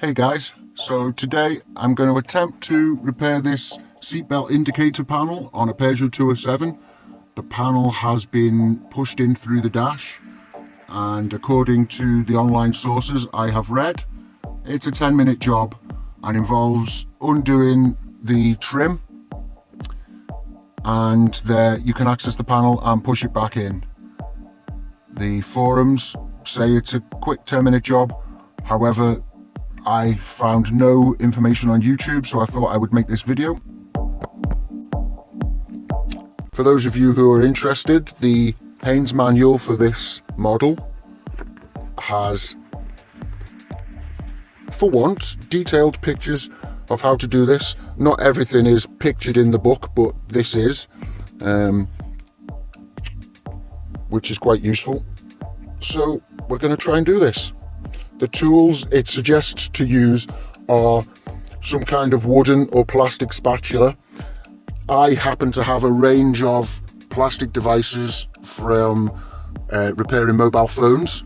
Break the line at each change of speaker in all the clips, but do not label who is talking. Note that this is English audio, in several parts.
Hey guys, so today I'm going to attempt to repair this seatbelt indicator panel on a Peugeot 207. The panel has been pushed in through the dash, and according to the online sources I have read, it's a 10-minute job and involves undoing the trim, and there you can access the panel and push it back in. The forums say it's a quick 10-minute job, however I found no information on YouTube, so I thought I would make this video. For those of you who are interested, the Haynes manual for this model has forewarned detailed pictures of how to do this. Not everything is pictured in the book, but this is, which is quite useful. So we're going to try and do this. The tools it suggests to use are some kind of wooden or plastic spatula. I happen to have a range of plastic devices from repairing mobile phones,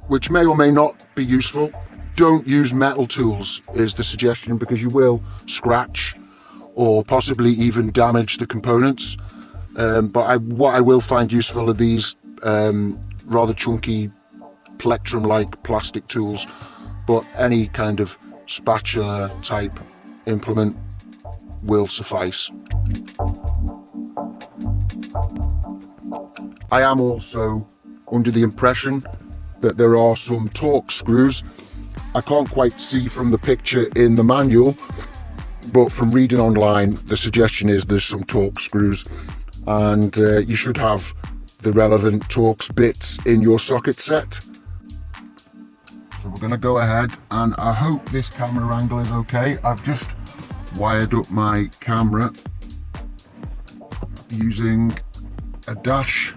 which may or may not be useful. Don't use metal tools is the suggestion, because you will scratch or possibly even damage the components. But what I will find useful are these rather chunky plectrum-like plastic tools, but any kind of spatula type implement will suffice. I am also under the impression that there are some torque screws. I can't quite see from the picture in the manual, but from reading online the suggestion is there's some torque screws, and you should have the relevant Torx bits in your socket set. So we're going to go ahead, and I hope this camera angle is okay. I've just wired up my camera using a dash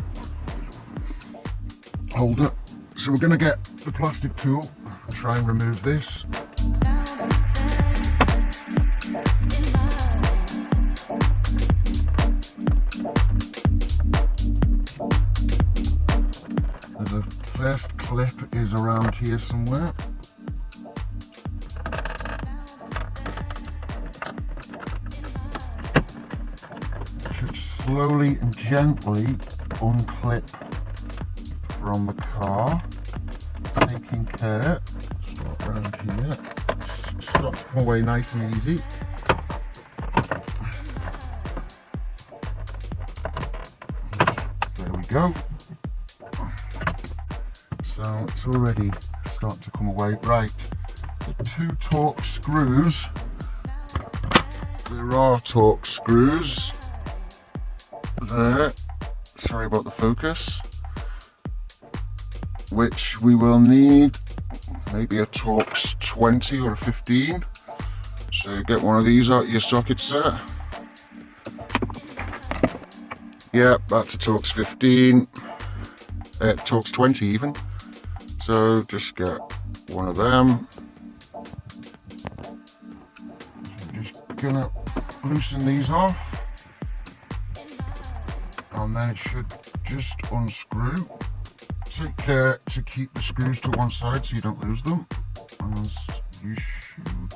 holder. So we're going to get the plastic tool and try and remove this. The first clip is around here somewhere. Should slowly and gently unclip from the car, taking care. Start around here. Stop away nice and easy. There we go. So it's already starting to come away. Right, the two Torx screws. There are Torx screws there. Sorry about the focus. Which we will need maybe a Torx 20 or a 15. So get one of these out of your socket set. Yep, that's a Torx 15. Torx 20 even. So just get one of them. So I'm just gonna loosen these off, and then it should just unscrew. Take care to keep the screws to one side so you don't lose them, as you should.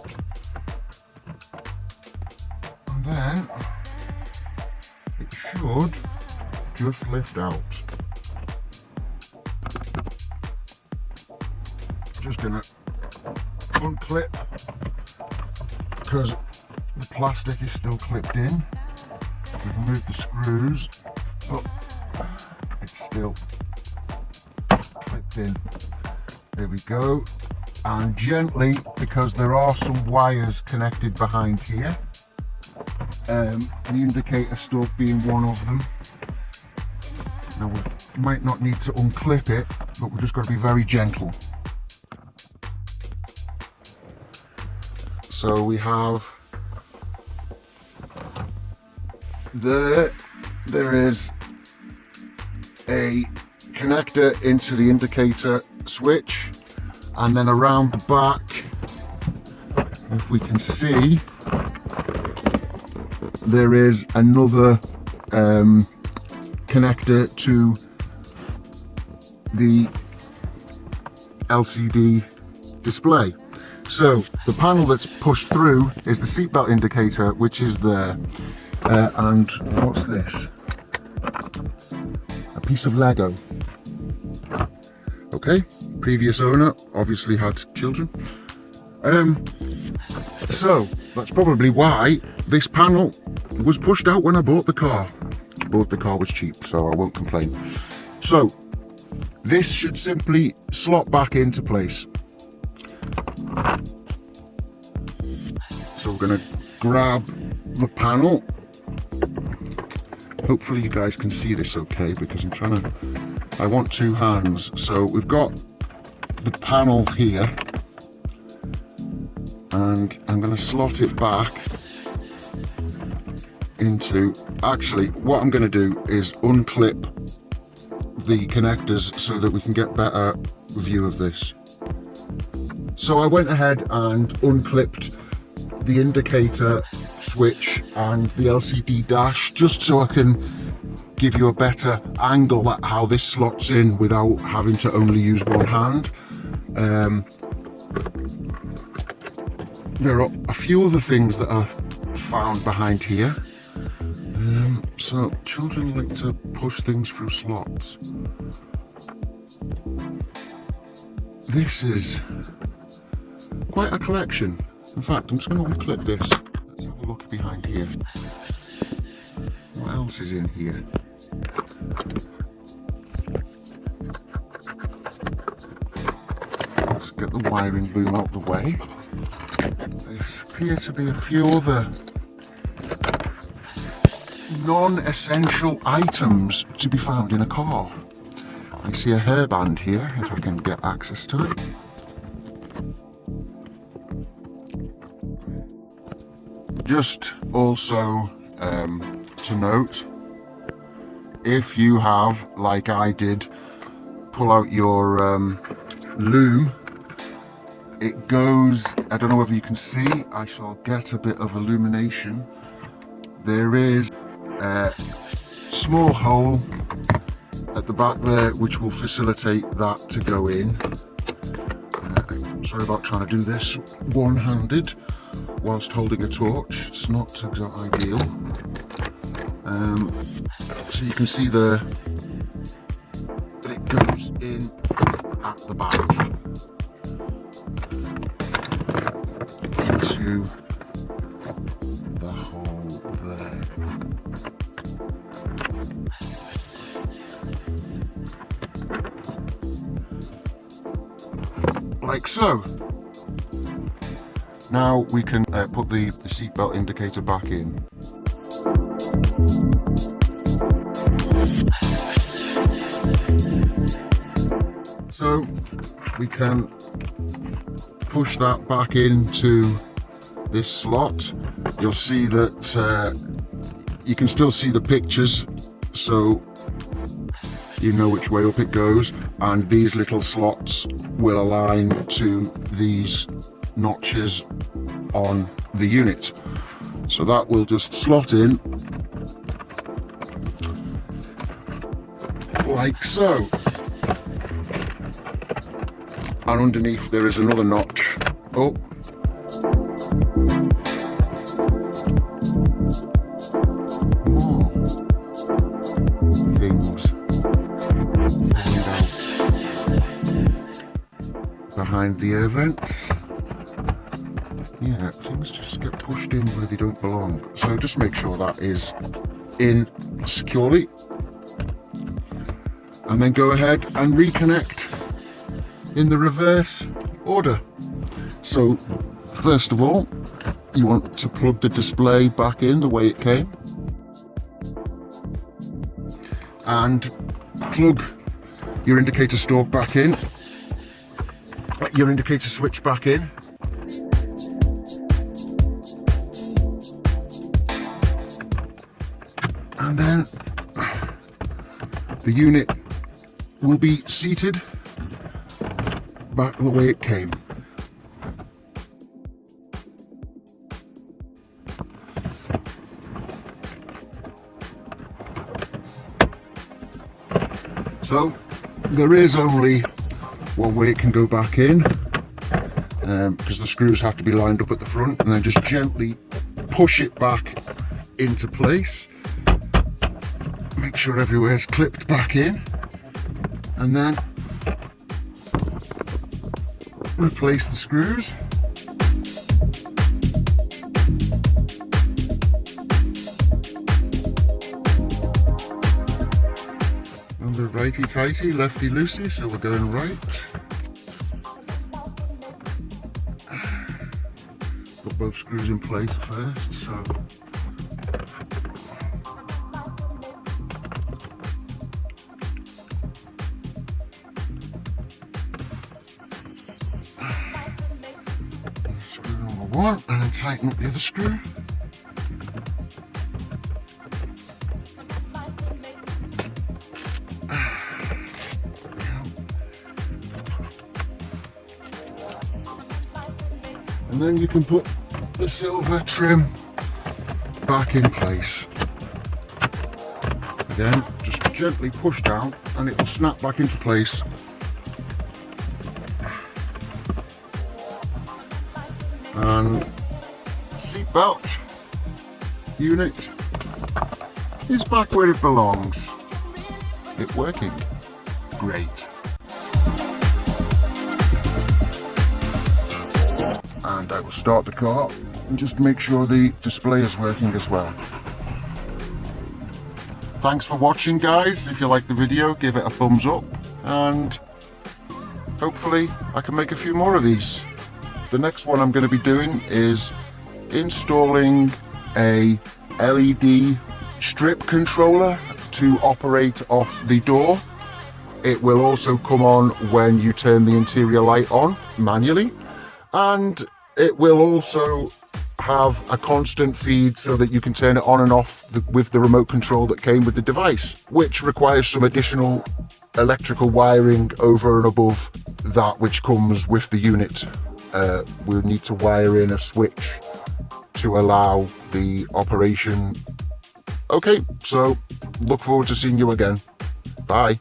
And then it should just lift out. Just gonna unclip because the plastic is still clipped in. We've removed the screws, but it's still clipped in. There we go. And gently, because there are some wires connected behind here, the indicator stalk being one of them. Now we might not need to unclip it, but we're just going to be very gentle. So we have there is a connector into the indicator switch, and then around the back, if we can see, there is another connector to the LCD display. So the panel that's pushed through is the seatbelt indicator, which is there. And what's this? A piece of Lego. Okay, previous owner obviously had children. So that's probably why this panel was pushed out when I bought the car. But the car was cheap, so I won't complain. So this should simply slot back into place. So we're going to grab the panel. Hopefully you guys can see this okay, because I want two hands. So we've got the panel here, and I'm going to slot it back into, actually what I'm going to do is unclip the connectors so that we can get better view of this. So I went ahead and unclipped the indicator switch and the LCD dash, just so I can give you a better angle at how this slots in without having to only use one hand. There are a few other things that are found behind here. So children like to push things through slots. This is quite a collection. In fact, I'm just going to unclip this. Let's have a look behind here. What else is in here? Let's get the wiring loom out the way. There appear to be a few other non-essential items to be found in a car. I see a hairband here, if I can get access to it. Just also to note, if you have, like I did, pull out your loom, it goes, I don't know whether you can see, I shall get a bit of illumination. There is a small hole at the back there which will facilitate that to go in. Sorry about trying to do this one-handed whilst holding a torch, it's not exactly ideal. So you can see there that it goes in at the back into the hole there. Like so. Now we can put the seatbelt indicator back in. So we can push that back into this slot. You'll see that you can still see the pictures, so you know which way up it goes, and these little slots will align to these notches on the unit. So that will just slot in like so. And underneath there is another notch. Oh. More things behind the air vents. Yeah, things just get pushed in where they don't belong. So just make sure that is in securely. And then go ahead and reconnect in the reverse order. So first of all, you want to plug the display back in the way it came. And plug your indicator stalk back in. Your indicator switch back in. And then the unit will be seated back the way it came. So there is only one way it can go back in, because the screws have to be lined up at the front, and then just gently push it back into place. Make sure everywhere's clipped back in, and then replace the screws. And we're righty-tighty, lefty-loosey, so we're going right. Got both screws in place first, so screw number one, and then tighten up the other screw. And then you can put the silver trim back in place. Again, just gently push down and it will snap back into place. And seatbelt unit is back where it belongs. It's working great. And I will start the car and just make sure the display is working as well. Thanks for watching, guys. If you like the video, give it a thumbs up, and hopefully I can make a few more of these. The next one I'm going to be doing is installing a LED strip controller to operate off the door. It will also come on when you turn the interior light on manually, and it will also have a constant feed so that you can turn it on and off with the remote control that came with the device, which requires some additional electrical wiring over and above that which comes with the unit. We'll need to wire in a switch to allow the operation. Okay, so look forward to seeing you again. Bye.